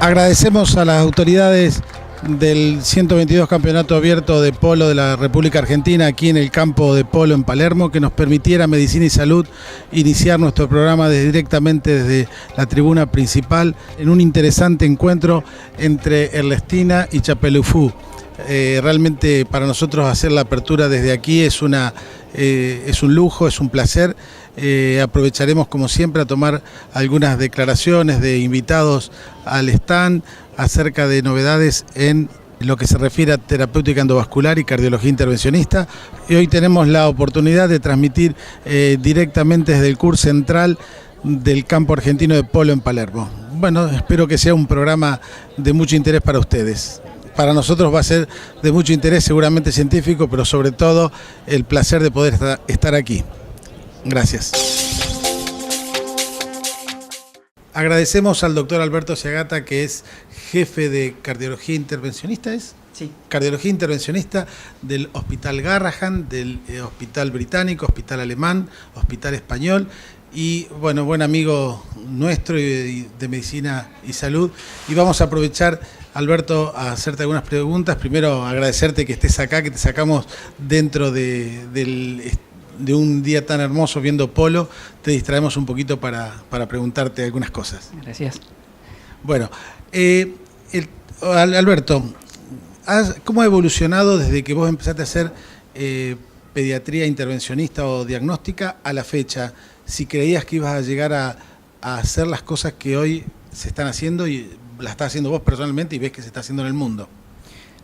Agradecemos a las autoridades del 122 Campeonato Abierto de Polo de la República Argentina, aquí en el campo de polo en Palermo, que nos permitiera Medicina y Salud iniciar nuestro programa directamente desde la tribuna principal en un interesante encuentro entre Ernestina y Chapelufú. Realmente para nosotros hacer la apertura desde aquí es un lujo, es un placer. Aprovecharemos como siempre a tomar algunas declaraciones de invitados al stand acerca de novedades en lo que se refiere a terapéutica endovascular y cardiología intervencionista. Y hoy tenemos la oportunidad de transmitir directamente desde el CUR central del campo argentino de polo en Palermo. Bueno, espero que sea un programa de mucho interés para ustedes. Para nosotros va a ser de mucho interés, seguramente científico, pero sobre todo el placer de poder estar aquí. Gracias. Agradecemos al doctor Alberto Seagata, que es jefe de cardiología intervencionista, ¿es? Sí. Cardiología intervencionista del Hospital Garrahan, del Hospital Británico, Hospital Alemán, Hospital Español, y bueno, buen amigo nuestro y de Medicina y Salud. Y vamos a aprovechar, Alberto, a hacerte algunas preguntas. Primero, agradecerte que estés acá, que te sacamos dentro de un día tan hermoso viendo polo. Te distraemos un poquito para preguntarte algunas cosas. Gracias. Bueno, Alberto, ¿cómo ha evolucionado desde que vos empezaste a hacer pediatría intervencionista o diagnóstica a la fecha? Si creías que ibas a llegar a hacer las cosas que hoy se están haciendo y las estás haciendo vos personalmente y ves que se está haciendo en el mundo.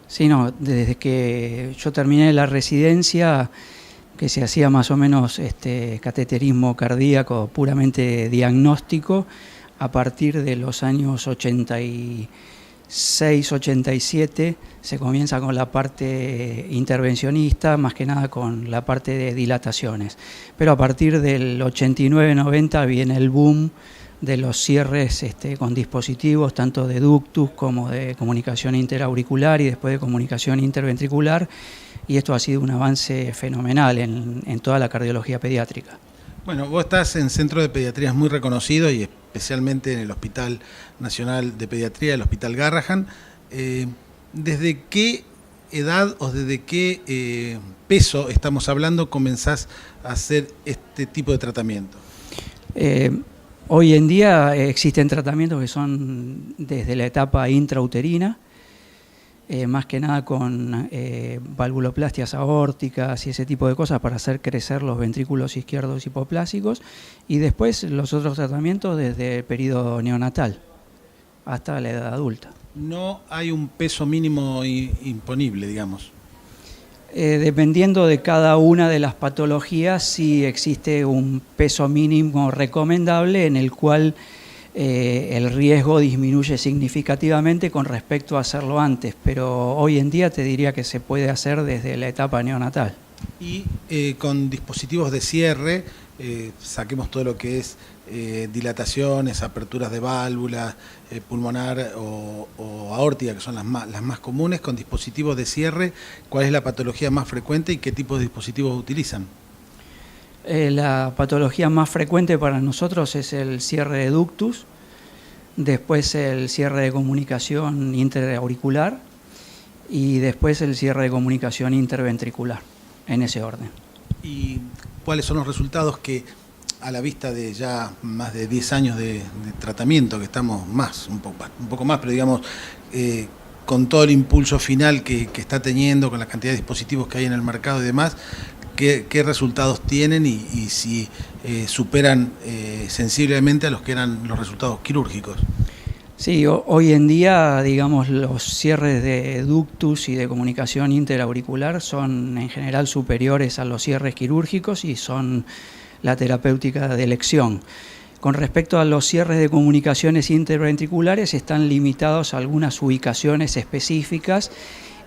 Sí, no, desde que yo terminé la residencia, que se hacía más o menos cateterismo cardíaco puramente diagnóstico, a partir de los años 86, 87 se comienza con la parte intervencionista, más que nada con la parte de dilataciones. Pero a partir del 89-90 viene el boom de los cierres con dispositivos, tanto de ductus como de comunicación interauricular y después de comunicación interventricular, y esto ha sido un avance fenomenal en toda la cardiología pediátrica. Bueno, vos estás en centro de pediatría muy reconocido y especialmente en el Hospital Nacional de Pediatría, el Hospital Garrahan. ¿Desde qué edad o desde qué peso estamos hablando comenzás a hacer este tipo de tratamiento? Hoy en día existen tratamientos que son desde la etapa intrauterina, más que nada con valvuloplastias aórticas y ese tipo de cosas para hacer crecer los ventrículos izquierdos hipoplásicos, y después los otros tratamientos desde el periodo neonatal hasta la edad adulta. No hay un peso mínimo imponible, digamos. Dependiendo de cada una de las patologías, sí existe un peso mínimo recomendable en el cual el riesgo disminuye significativamente con respecto a hacerlo antes, pero hoy en día te diría que se puede hacer desde la etapa neonatal. Y con dispositivos de cierre, saquemos todo lo que es dilataciones, aperturas de válvulas, pulmonar o aórtica, que son las más comunes, con dispositivos de cierre, ¿cuál es la patología más frecuente y qué tipo de dispositivos utilizan? La patología más frecuente para nosotros es el cierre de ductus, después el cierre de comunicación interauricular y después el cierre de comunicación interventricular, en ese orden. ¿Y cuáles son los resultados que, a la vista de ya más de 10 años de tratamiento, que estamos un poco más, pero digamos, con todo el impulso final que está teniendo, con la cantidad de dispositivos que hay en el mercado y demás, ¿qué resultados tienen y si superan sensiblemente a los que eran los resultados quirúrgicos? Sí, hoy en día, digamos, los cierres de ductus y de comunicación interauricular son en general superiores a los cierres quirúrgicos y son la terapéutica de elección. Con respecto a los cierres de comunicaciones interventriculares, están limitados a algunas ubicaciones específicas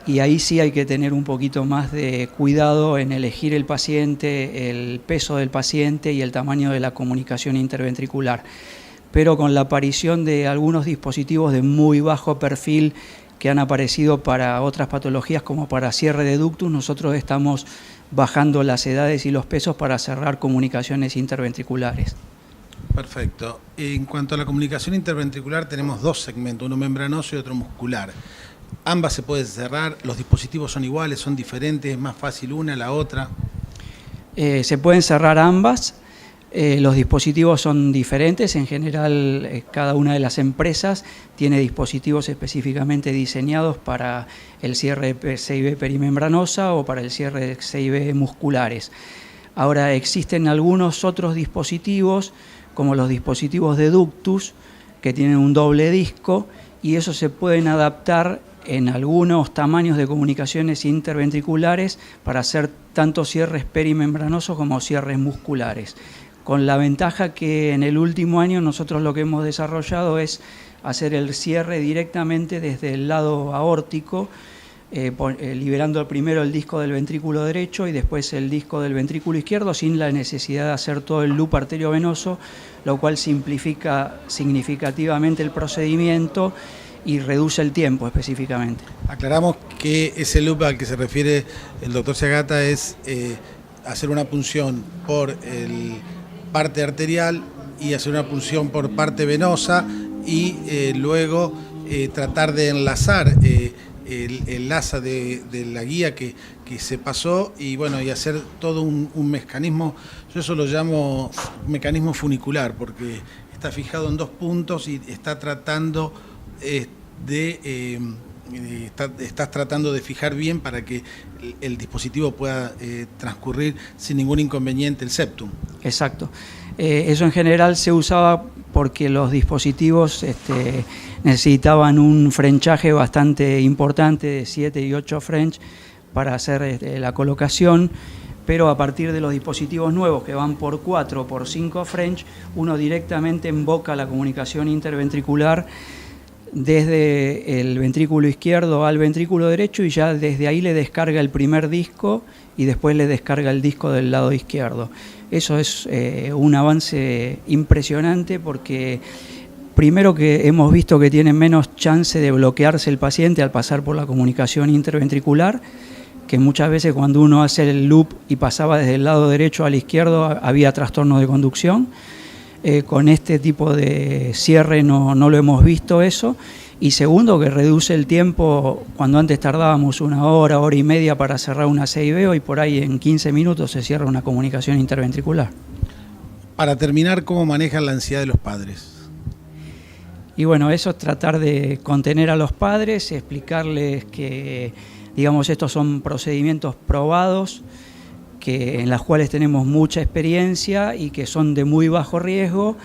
y ahí sí hay que tener un poquito más de cuidado en elegir el paciente, el peso del paciente y el tamaño de la comunicación interventricular. Pero con la aparición de algunos dispositivos de muy bajo perfil que han aparecido para otras patologías como para cierre de ductus, nosotros estamos bajando las edades y los pesos para cerrar comunicaciones interventriculares. Perfecto. En cuanto a la comunicación interventricular, tenemos dos segmentos, uno membranoso y otro muscular. Ambas se pueden cerrar, los dispositivos son iguales, son diferentes, es más fácil una, la otra. Se pueden cerrar ambas. Los dispositivos son diferentes, en general cada una de las empresas tiene dispositivos específicamente diseñados para el cierre de CIB perimembranosa o para el cierre de CIB musculares. Ahora existen algunos otros dispositivos, como los dispositivos de ductus, que tienen un doble disco, y esos se pueden adaptar en algunos tamaños de comunicaciones interventriculares para hacer tanto cierres perimembranosos como cierres musculares, con la ventaja que en el último año nosotros lo que hemos desarrollado es hacer el cierre directamente desde el lado aórtico, liberando primero el disco del ventrículo derecho y después el disco del ventrículo izquierdo, sin la necesidad de hacer todo el loop arteriovenoso, lo cual simplifica significativamente el procedimiento y reduce el tiempo específicamente. Aclaramos que ese loop al que se refiere el doctor Seagata es hacer una punción por parte arterial y hacer una punción por parte venosa y luego tratar de enlazar el asa de la guía que se pasó y bueno, y hacer todo un mecanismo. Yo eso lo llamo mecanismo funicular porque está fijado en dos puntos y está tratando estás tratando de fijar bien para que el dispositivo pueda transcurrir sin ningún inconveniente el septum. Exacto. Eso en general se usaba porque los dispositivos necesitaban un frenchaje bastante importante de 7 y 8 French para hacer la colocación, pero a partir de los dispositivos nuevos que van por 4 o por 5 French, uno directamente invoca la comunicación interventricular desde el ventrículo izquierdo al ventrículo derecho y ya desde ahí le descarga el primer disco y después le descarga el disco del lado izquierdo. Eso es un avance impresionante porque primero que hemos visto que tiene menos chance de bloquearse el paciente al pasar por la comunicación interventricular, que muchas veces cuando uno hace el loop y pasaba desde el lado derecho al izquierdo había trastorno de conducción. Con este tipo de cierre no lo hemos visto eso. Y segundo, que reduce el tiempo. Cuando antes tardábamos una hora, hora y media para cerrar una CIB, hoy por ahí en 15 minutos se cierra una comunicación interventricular. Para terminar, ¿cómo manejan la ansiedad de los padres? Y bueno, eso es tratar de contener a los padres, explicarles que, digamos, estos son procedimientos probados, en las cuales tenemos mucha experiencia y que son de muy bajo riesgo,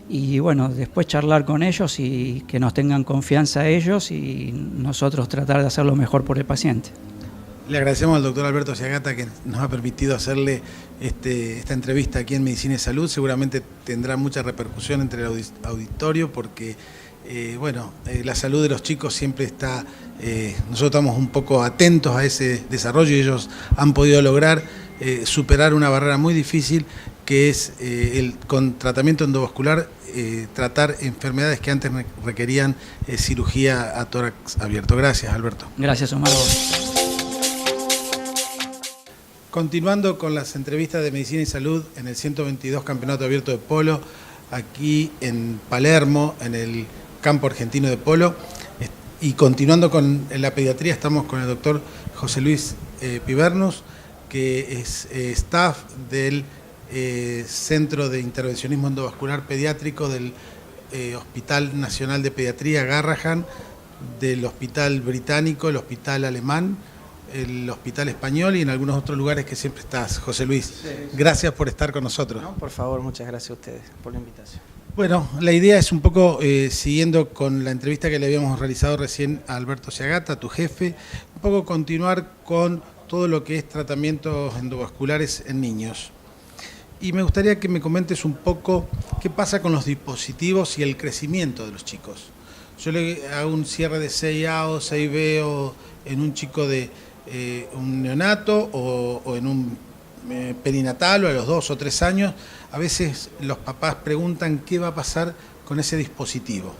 y bueno, después charlar con ellos y que nos tengan confianza ellos y nosotros tratar de hacer lo mejor por el paciente. Le agradecemos al doctor Alberto Seagata que nos ha permitido hacerle esta entrevista aquí en Medicina y Salud. Seguramente tendrá mucha repercusión entre el auditorio porque la salud de los chicos siempre está, nosotros estamos un poco atentos a ese desarrollo y ellos han podido lograr superar una barrera muy difícil que es con tratamiento endovascular, tratar enfermedades que antes requerían cirugía a tórax abierto. Gracias, Alberto. Gracias, Omar. Continuando con las entrevistas de Medicina y Salud en el 122 Campeonato Abierto de Polo, aquí en Palermo, en el campo argentino de polo, y continuando con la pediatría, estamos con el doctor José Luis Pivernus, que es staff del Centro de Intervencionismo Endovascular Pediátrico del Hospital Nacional de Pediatría Garrahan, del Hospital Británico, el Hospital Alemán, el Hospital Español y en algunos otros lugares que siempre estás. José Luis, gracias por estar con nosotros. No, por favor, muchas gracias a ustedes por la invitación. Bueno, la idea es un poco, siguiendo con la entrevista que le habíamos realizado recién a Alberto Seagata, tu jefe, un poco continuar con todo lo que es tratamientos endovasculares en niños. Y me gustaría que me comentes un poco qué pasa con los dispositivos y el crecimiento de los chicos. Yo le hago un cierre de 6A o 6B o en un chico de un neonato o en un perinatal o a los 2 o 3 años. A veces los papás preguntan qué va a pasar con ese dispositivo.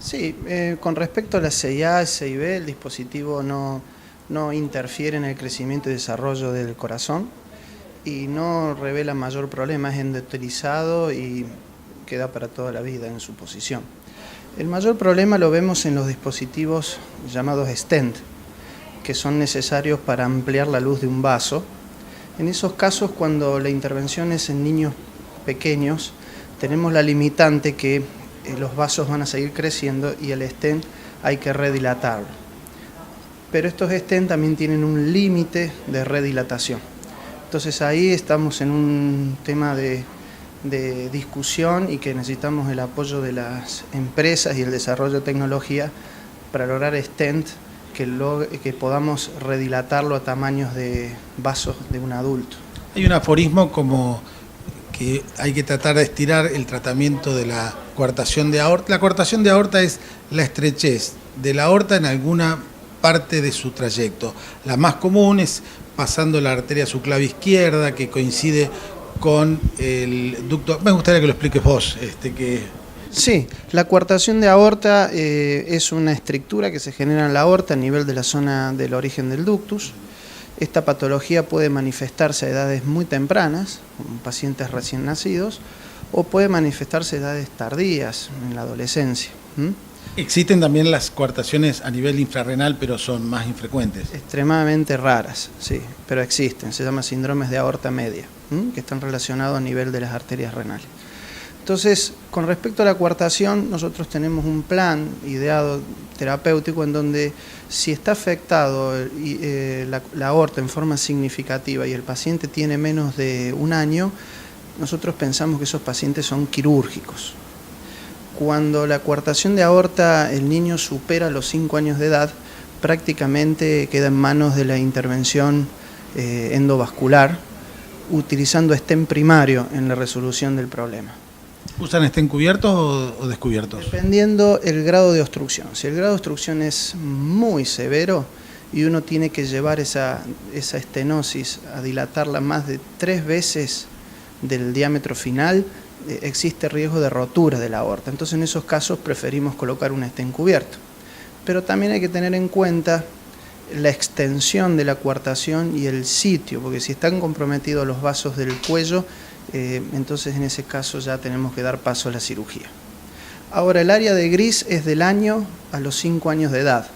Sí, con respecto a la 6A, 6B, el dispositivo no interfiere en el crecimiento y desarrollo del corazón y no revela mayor problema, es endotelizado y queda para toda la vida en su posición. El mayor problema lo vemos en los dispositivos llamados stent, que son necesarios para ampliar la luz de un vaso. En esos casos, cuando la intervención es en niños pequeños, tenemos la limitante que los vasos van a seguir creciendo y el stent hay que redilatarlo. Pero estos stent también tienen un límite de redilatación. Entonces ahí estamos en un tema de discusión y que necesitamos el apoyo de las empresas y el desarrollo de tecnología para lograr stent que podamos redilatarlo a tamaños de vasos de un adulto. Hay un aforismo como que hay que tratar de estirar el tratamiento de la coartación de aorta. La coartación de aorta es la estrechez de la aorta en alguna parte de su trayecto. La más común es pasando la arteria subclavia izquierda, que coincide con el ducto. Me gustaría que lo expliques vos. Sí, la coartación de aorta es una estrictura que se genera en la aorta a nivel de la zona del origen del ductus. Esta patología puede manifestarse a edades muy tempranas, en pacientes recién nacidos, o puede manifestarse a edades tardías, en la adolescencia. Existen también las coartaciones a nivel infrarrenal, pero son más infrecuentes. Extremadamente raras, sí, pero existen. Se llaman síndromes de aorta media, que están relacionados a nivel de las arterias renales. Entonces, con respecto a la coartación, nosotros tenemos un plan ideado terapéutico en donde si está afectado la aorta en forma significativa y el paciente tiene menos de un año, nosotros pensamos que esos pacientes son quirúrgicos. Cuando la coartación de aorta, el niño supera los 5 años de edad, prácticamente queda en manos de la intervención endovascular, utilizando stent primario en la resolución del problema. ¿Usan stent cubiertos o descubiertos? Dependiendo el grado de obstrucción. Si el grado de obstrucción es muy severo y uno tiene que llevar esa estenosis a dilatarla más de 3 veces del diámetro final, existe riesgo de rotura de la aorta. Entonces en esos casos preferimos colocar un stent cubierto. Pero también hay que tener en cuenta la extensión de la coartación y el sitio, porque si están comprometidos los vasos del cuello, entonces en ese caso ya tenemos que dar paso a la cirugía. Ahora, el área de gris es del año a los 5 años de edad,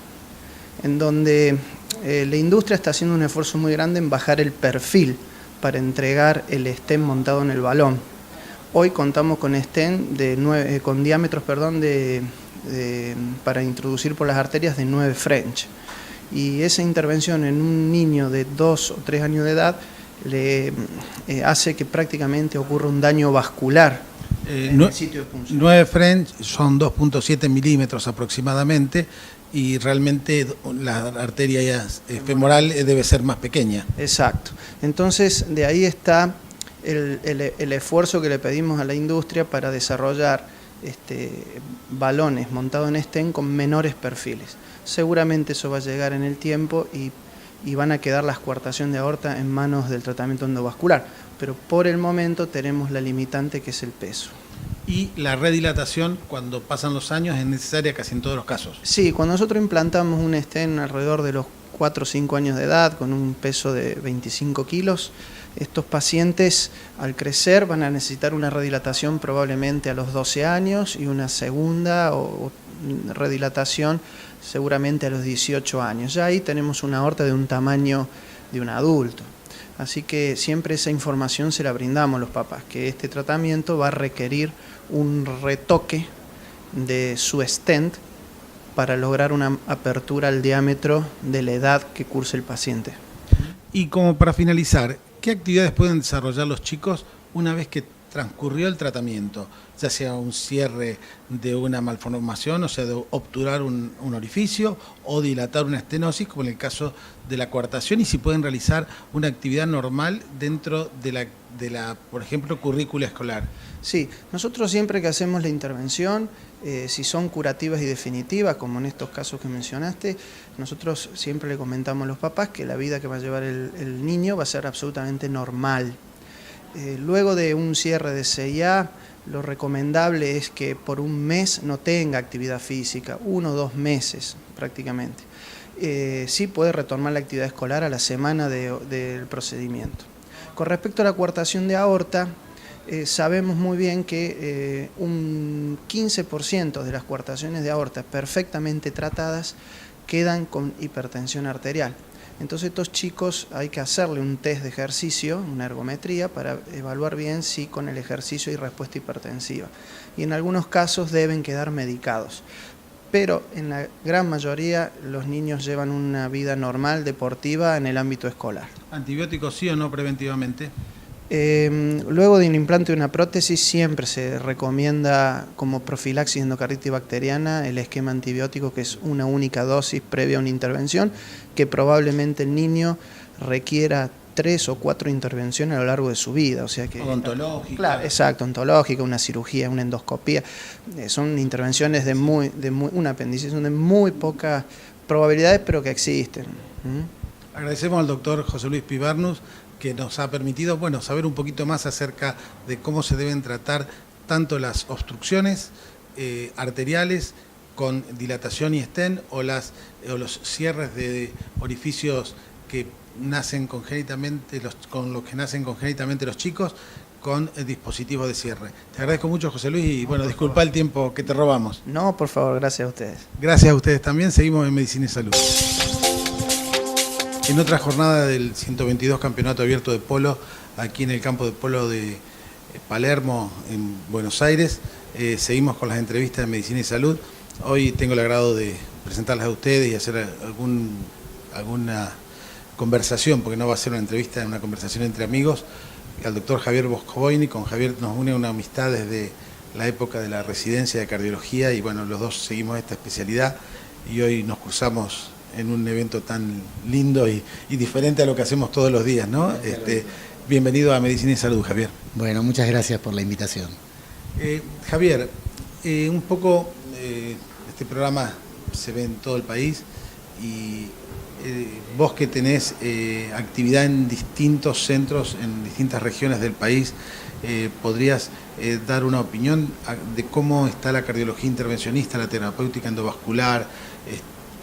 en donde la industria está haciendo un esfuerzo muy grande en bajar el perfil para entregar el stent montado en el balón. Hoy contamos con stent con diámetros para introducir por las arterias de 9 French. Y esa intervención en un niño de 2 o 3 años de edad le hace que prácticamente ocurra un daño vascular en el sitio de punción. 9 French son 2.7 milímetros aproximadamente y realmente la arteria femoral debe ser más pequeña. Exacto. Entonces de ahí está el esfuerzo que le pedimos a la industria para desarrollar balones montados en stent con menores perfiles. Seguramente eso va a llegar en el tiempo y van a quedar las coartación de aorta en manos del tratamiento endovascular, pero por el momento tenemos la limitante que es el peso. ¿Y la redilatación cuando pasan los años es necesaria casi en todos los casos? Sí, cuando nosotros implantamos un stent alrededor de los 4 o 5 años de edad con un peso de 25 kilos, estos pacientes al crecer van a necesitar una redilatación probablemente a los 12 años y una segunda o redilatación seguramente a los 18 años. Ya ahí tenemos una aorta de un tamaño de un adulto. Así que siempre esa información se la brindamos a los papás, que este tratamiento va a requerir un retoque de su stent para lograr una apertura al diámetro de la edad que cursa el paciente. Y como para finalizar, ¿qué actividades pueden desarrollar los chicos una vez que transcurrió el tratamiento? Ya sea un cierre de una malformación, o sea, de obturar un orificio o dilatar una estenosis, como en el caso de la coartación, y si pueden realizar una actividad normal dentro de la, por ejemplo, currícula escolar. Sí, nosotros siempre que hacemos la intervención, si son curativas y definitivas, como en estos casos que mencionaste, nosotros siempre le comentamos a los papás que la vida que va a llevar el niño va a ser absolutamente normal. Luego de un cierre de CIA, lo recomendable es que por un mes no tenga actividad física, 1 o 2 meses prácticamente. Sí puede retomar la actividad escolar a la semana del procedimiento. Con respecto a la coartación de aorta, sabemos muy bien que un 15% de las coartaciones de aorta perfectamente tratadas quedan con hipertensión arterial. Entonces estos chicos hay que hacerle un test de ejercicio, una ergometría, para evaluar bien si con el ejercicio hay respuesta hipertensiva. Y en algunos casos deben quedar medicados. Pero en la gran mayoría los niños llevan una vida normal, deportiva, en el ámbito escolar. ¿Antibióticos sí o no preventivamente? Luego de un implante de una prótesis siempre se recomienda como profilaxis endocarditis bacteriana el esquema antibiótico, que es una única dosis previa a una intervención, que probablemente el niño requiera 3 o 4 intervenciones a lo largo de su vida. O sea que, odontológica. Claro, exacto, odontológica, una cirugía, una endoscopía. Son intervenciones un apéndice, son de muy pocas probabilidades, pero que existen. Agradecemos al doctor José Luis Pibarnus, que nos ha permitido saber un poquito más acerca de cómo se deben tratar tanto las obstrucciones arteriales con dilatación y stent o los cierres de orificios que nacen congénitamente, con los que nacen congénitamente los chicos, con dispositivos de cierre. Te agradezco mucho, José Luis, y disculpa el tiempo que te robamos. No, por favor, gracias a ustedes. Gracias a ustedes también. Seguimos en Medicina y Salud. En otra jornada del 122 Campeonato Abierto de Polo, aquí en el campo de polo de Palermo, en Buenos Aires, seguimos con las entrevistas de Medicina y Salud. Hoy tengo el agrado de presentarlas a ustedes y hacer alguna conversación, porque no va a ser una entrevista, es una conversación entre amigos, al doctor Javier Boscoboini. Con Javier nos une una amistad desde la época de la residencia de cardiología y los dos seguimos esta especialidad y hoy nos cruzamos en un evento tan lindo y diferente a lo que hacemos todos los días, ¿no? Bienvenido a Medicina y Salud, Javier. Bueno, muchas gracias por la invitación. Javier, un poco este programa se ve en todo el país y vos que tenés actividad en distintos centros, en distintas regiones del país, ¿podrías dar una opinión de cómo está la cardiología intervencionista, la terapéutica endovascular,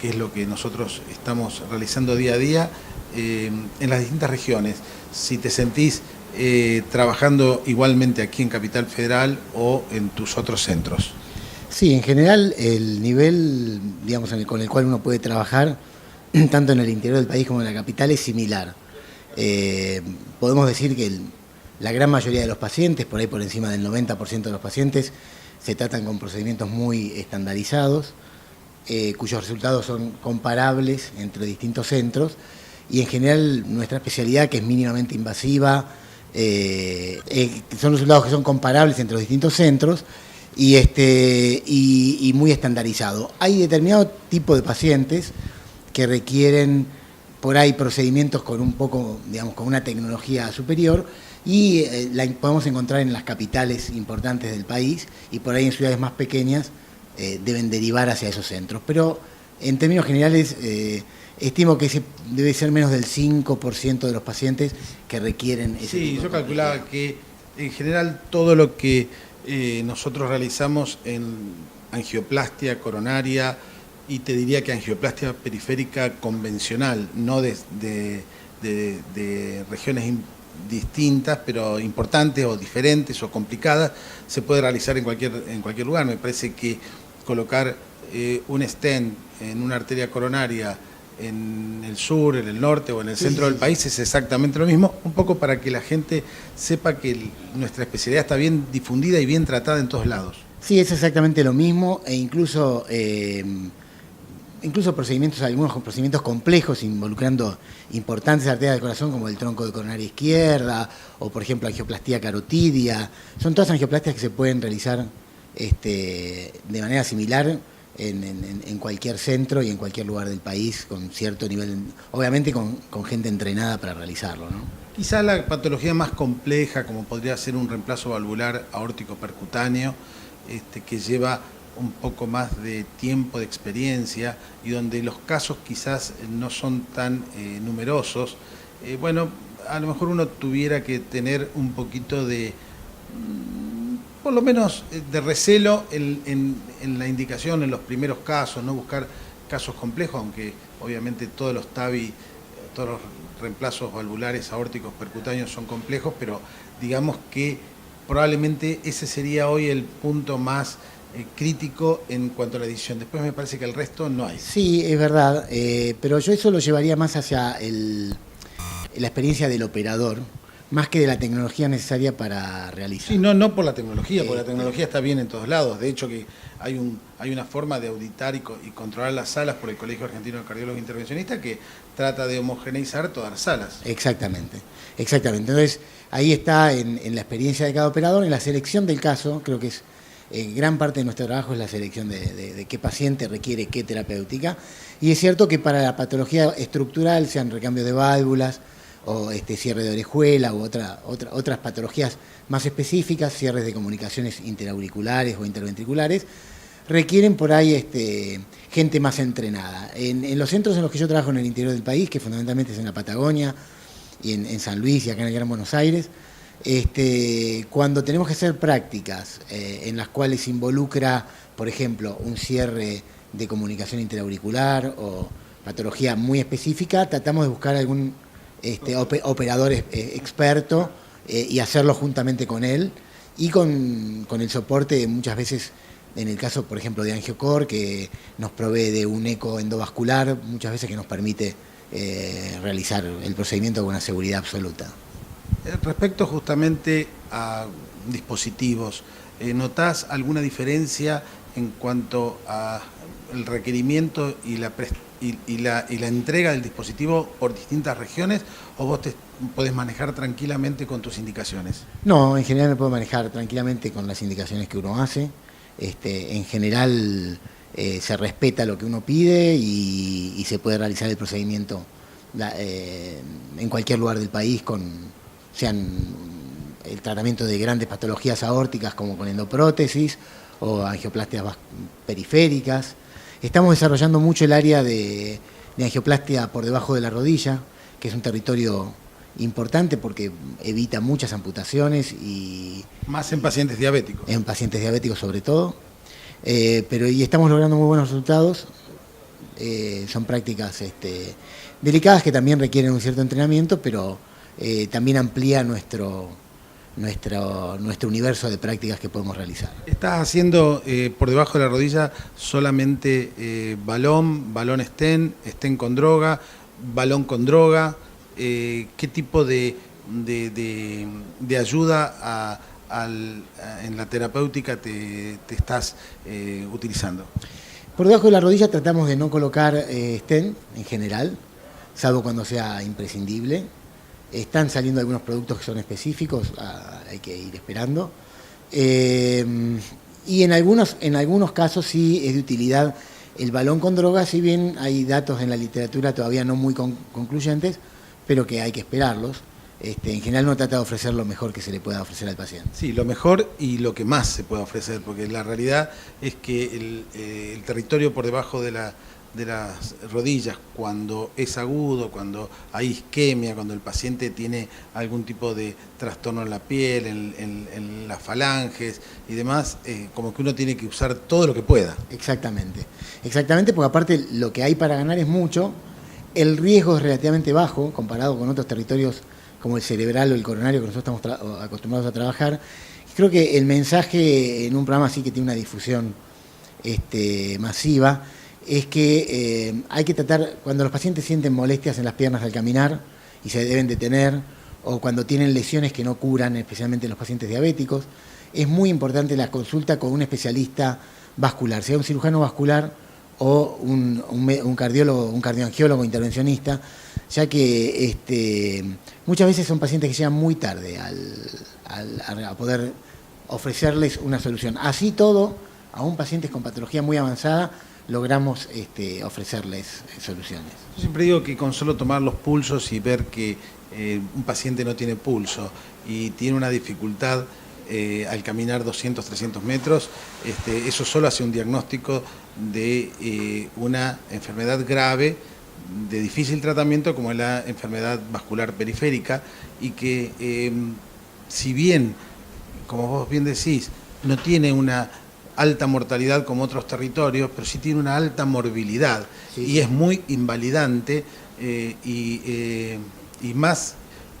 que es lo que nosotros estamos realizando día a día en las distintas regiones? Si te sentís trabajando igualmente aquí en Capital Federal o en tus otros centros. Sí, en general el nivel, con el cual uno puede trabajar, tanto en el interior del país como en la capital, es similar. Podemos decir que la gran mayoría de los pacientes, por ahí por encima del 90% de los pacientes, se tratan con procedimientos muy estandarizados, cuyos resultados son comparables entre distintos centros, y en general nuestra especialidad, que es mínimamente invasiva, son resultados que son comparables entre los distintos centros y muy estandarizado. Hay determinado tipo de pacientes que requieren por ahí procedimientos con un poco, con una tecnología superior, y la podemos encontrar en las capitales importantes del país, y por ahí en ciudades más pequeñas deben derivar hacia esos centros. Pero en términos generales estimo que debe ser menos del 5% de los pacientes que requieren ese tipo. Sí, yo calculaba que en general todo lo que nosotros realizamos en angioplastia coronaria, y te diría que angioplastia periférica convencional, no de regiones distintas, pero importantes o diferentes o complicadas, se puede realizar en cualquier lugar. Me parece que colocar un stent en una arteria coronaria en el sur, en el norte o en el centro del país es exactamente lo mismo, un poco para que la gente sepa que nuestra especialidad está bien difundida y bien tratada en todos lados. Sí, es exactamente lo mismo, e incluso algunos procedimientos complejos involucrando importantes arterias del corazón, como el tronco de coronaria izquierda, o por ejemplo angioplastía carotidia. Son todas angioplastias que se pueden realizar de manera similar en cualquier centro y en cualquier lugar del país, con cierto nivel, obviamente con gente entrenada para realizarlo, ¿no? Quizá la patología más compleja, como podría ser un reemplazo valvular aórtico percutáneo, que lleva un poco más de tiempo de experiencia y donde los casos quizás no son tan numerosos, a lo mejor uno tuviera que tener un poquito de, por lo menos, de recelo en la indicación en los primeros casos, no buscar casos complejos, aunque obviamente todos los TAVI, todos los reemplazos valvulares aórticos percutáneos son complejos, pero digamos que probablemente ese sería hoy el punto más crítico en cuanto a la decisión. Después me parece que el resto no hay. Sí, es verdad, pero yo eso lo llevaría más hacia la experiencia del operador, más que de la tecnología necesaria para realizar. Sí, no por la tecnología, porque la tecnología está bien en todos lados. De hecho, que hay una forma de auditar y controlar las salas por el Colegio Argentino de Cardiólogos Intervencionistas que trata de homogeneizar todas las salas. Exactamente. Entonces, ahí está en la experiencia de cada operador, en la selección del caso. Creo que es gran parte de nuestro trabajo es la selección de qué paciente requiere qué terapéutica. Y es cierto que para la patología estructural, sean recambio de válvulas, o cierre de orejuela u otras patologías más específicas, cierres de comunicaciones interauriculares o interventriculares, requieren por ahí gente más entrenada. En los centros en los que yo trabajo en el interior del país, que fundamentalmente es en la Patagonia y en San Luis y acá en el Gran Buenos Aires, cuando tenemos que hacer prácticas en las cuales involucra, por ejemplo, un cierre de comunicación interauricular o patología muy específica, tratamos de buscar algún operador experto y hacerlo juntamente con él y con el soporte muchas veces, en el caso por ejemplo de Angiocor, que nos provee de un eco endovascular, muchas veces que nos permite realizar el procedimiento con una seguridad absoluta. Respecto justamente a dispositivos, ¿notás alguna diferencia en cuanto al requerimiento y la entrega del dispositivo por distintas regiones, o vos te podés manejar tranquilamente con tus indicaciones? No, en general me puedo manejar tranquilamente con las indicaciones que uno hace. En general se respeta lo que uno pide y se puede realizar el procedimiento en cualquier lugar del país, sean el tratamiento de grandes patologías aórticas como con endoprótesis o angioplastias periféricas. Estamos desarrollando mucho el área de angioplastia por debajo de la rodilla, que es un territorio importante porque evita muchas amputaciones y... Más en pacientes diabéticos. En pacientes diabéticos sobre todo, y estamos logrando muy buenos resultados. Son prácticas delicadas que también requieren un cierto entrenamiento, pero también amplía nuestro universo de prácticas que podemos realizar. ¿Estás haciendo por debajo de la rodilla solamente balón stent, stent con droga, balón con droga? ¿Qué tipo de ayuda en la terapéutica te estás utilizando? Por debajo de la rodilla tratamos de no colocar stent en general, salvo cuando sea imprescindible. Están saliendo algunos productos que son específicos, hay que ir esperando. Y en algunos casos sí es de utilidad el balón con droga, si bien hay datos en la literatura todavía no muy concluyentes, pero que hay que esperarlos. En general no trata de ofrecer lo mejor que se le pueda ofrecer al paciente. Sí, lo mejor y lo que más se puede ofrecer, porque la realidad es que el territorio por debajo de las rodillas, cuando es agudo, cuando hay isquemia, cuando el paciente tiene algún tipo de trastorno en la piel, en las falanges y demás, como que uno tiene que usar todo lo que pueda. Exactamente, porque aparte lo que hay para ganar es mucho, el riesgo es relativamente bajo comparado con otros territorios como el cerebral o el coronario que nosotros estamos acostumbrados a trabajar. Creo que el mensaje en un programa así que tiene una difusión masiva es que hay que tratar, cuando los pacientes sienten molestias en las piernas al caminar y se deben detener, o cuando tienen lesiones que no curan, especialmente los pacientes diabéticos, es muy importante la consulta con un especialista vascular, sea un cirujano vascular o un cardiólogo, un cardioangiólogo intervencionista, ya que muchas veces son pacientes que llegan muy tarde a poder ofrecerles una solución. Así todo, aún pacientes con patología muy avanzada, logramos ofrecerles soluciones. Yo siempre digo que con solo tomar los pulsos y ver que un paciente no tiene pulso y tiene una dificultad al caminar 200, 300 metros, eso solo hace un diagnóstico de una enfermedad grave, de difícil tratamiento, como es la enfermedad vascular periférica, y que si bien, como vos bien decís, no tiene una alta mortalidad como otros territorios, pero sí tiene una alta morbilidad, sí. Y es muy invalidante y más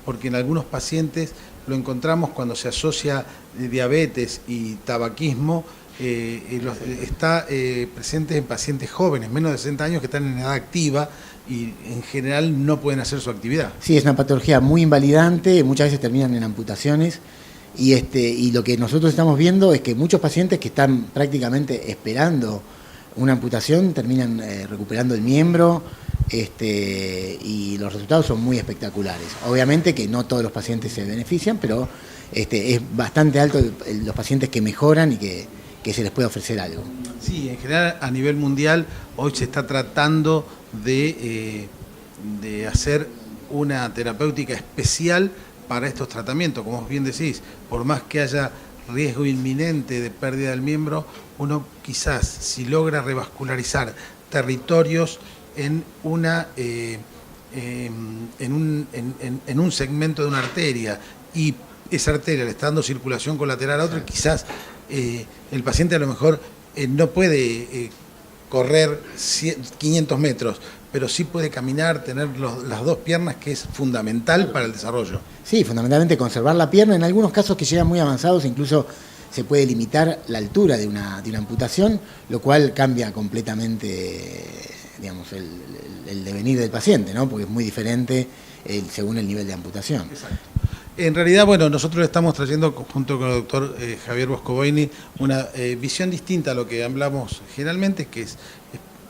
porque en algunos pacientes lo encontramos cuando se asocia diabetes y tabaquismo, está presente en pacientes jóvenes, menos de 60 años, que están en edad activa y en general no pueden hacer su actividad. Sí, es una patología muy invalidante, muchas veces terminan en amputaciones y lo que nosotros estamos viendo es que muchos pacientes que están prácticamente esperando una amputación terminan recuperando el miembro y los resultados son muy espectaculares. Obviamente que no todos los pacientes se benefician, pero es bastante alto los pacientes que mejoran y que se les puede ofrecer algo. Sí, en general a nivel mundial hoy se está tratando de hacer una terapéutica especial para estos tratamientos. Como bien decís, por más que haya riesgo inminente de pérdida del miembro, uno quizás si logra revascularizar territorios en un segmento de una arteria y esa arteria le está dando circulación colateral a otra, quizás el paciente a lo mejor no puede correr 500 metros, pero sí puede caminar, tener las dos piernas, que es fundamental para el desarrollo. Sí, fundamentalmente conservar la pierna. En algunos casos que llegan muy avanzados, incluso se puede limitar la altura de una amputación, lo cual cambia completamente, digamos, el devenir del paciente, ¿no? Porque es muy diferente según el nivel de amputación. Exacto. En realidad, bueno, nosotros le estamos trayendo, junto con el doctor Javier Boscoboini, una visión distinta a lo que hablamos generalmente, que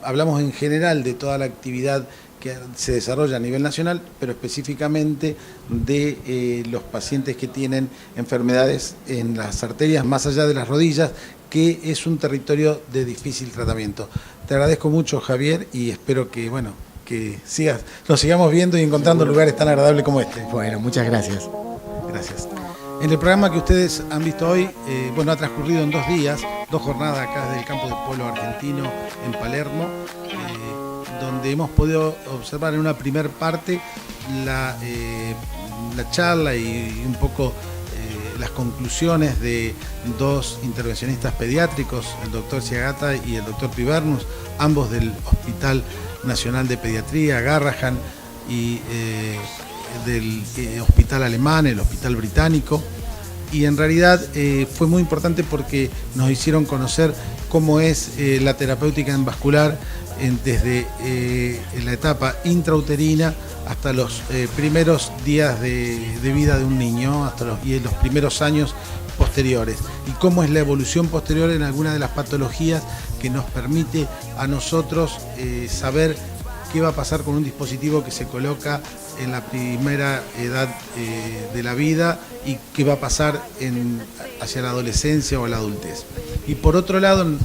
hablamos en general de toda la actividad que se desarrolla a nivel nacional, pero específicamente de los pacientes que tienen enfermedades en las arterias más allá de las rodillas, que es un territorio de difícil tratamiento. Te agradezco mucho, Javier, y espero que, bueno, que nos sigamos viendo y encontrando lugares tan agradables como este. Bueno, muchas gracias. Gracias. En el programa que ustedes han visto hoy, ha transcurrido en 2 días, 2 jornadas acá desde el campo de polo argentino en Palermo, donde hemos podido observar en una primer parte la charla y un poco las conclusiones de 2 intervencionistas pediátricos, el doctor Ciagata y el doctor Pibernus, ambos del Hospital Nacional de Pediatría, Garrahan, y del hospital alemán, el hospital británico, y en realidad fue muy importante porque nos hicieron conocer cómo es la terapéutica en vascular desde la etapa intrauterina hasta los primeros días de vida de un niño, hasta los primeros años posteriores, y cómo es la evolución posterior en alguna de las patologías que nos permite a nosotros saber qué va a pasar con un dispositivo que se coloca en la primera edad de la vida y qué va a pasar hacia la adolescencia o la adultez. Y por otro lado, en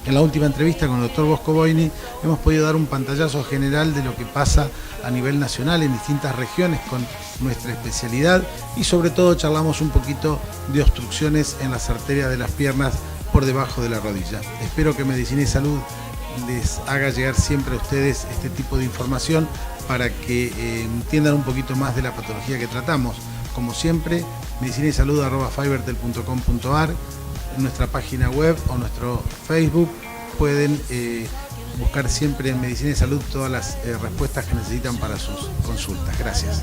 la última entrevista con el doctor Boscoboini, hemos podido dar un pantallazo general de lo que pasa a nivel nacional en distintas regiones con nuestra especialidad, y sobre todo charlamos un poquito de obstrucciones en las arterias de las piernas por debajo de la rodilla. Espero que Medicina y Salud les haga llegar siempre a ustedes este tipo de información para que entiendan un poquito más de la patología que tratamos. Como siempre, medicinaysalud@fibertel.com.ar, en nuestra página web o nuestro Facebook pueden buscar siempre en Medicina y Salud todas las respuestas que necesitan para sus consultas. Gracias.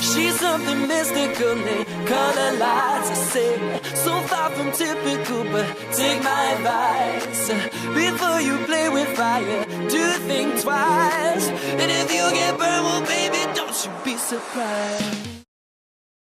She's something mystical, they color lights, I say. So far from typical, but take my advice. Before you play with fire, do think twice. And if you get burned, well baby, don't you be surprised.